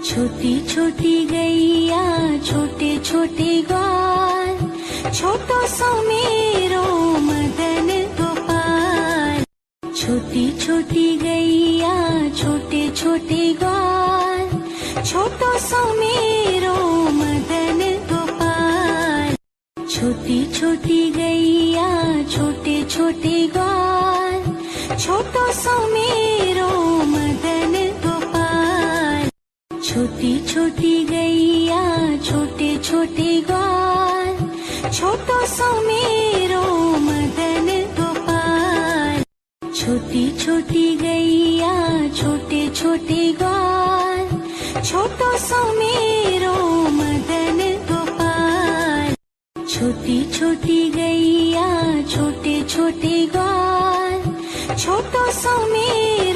छोटी छोटी गैया छोटे छोटे ग्वाल, छोटो सो मेरो मदन गोपाल। छोटी छोटी गैया छोटे छोटे ग्वाल, छोटो सो मेरो मदन गोपाल। छोटी छोटी गैया छोटे छोटे ग्वाल, छोटो सो मेरो मदन गोपाल। छोटी छोटी गैया छोटे छोटे ग्वाल, छोटो सो मेरो मदन गोपाल। छोटी छोटी गैया छोटे छोटे ग्वाल, छोटो सो मेरो मदन गोपाल। छोटी छोटी गैया छोटे छोटे ग्वाल, छोटो सो मेरो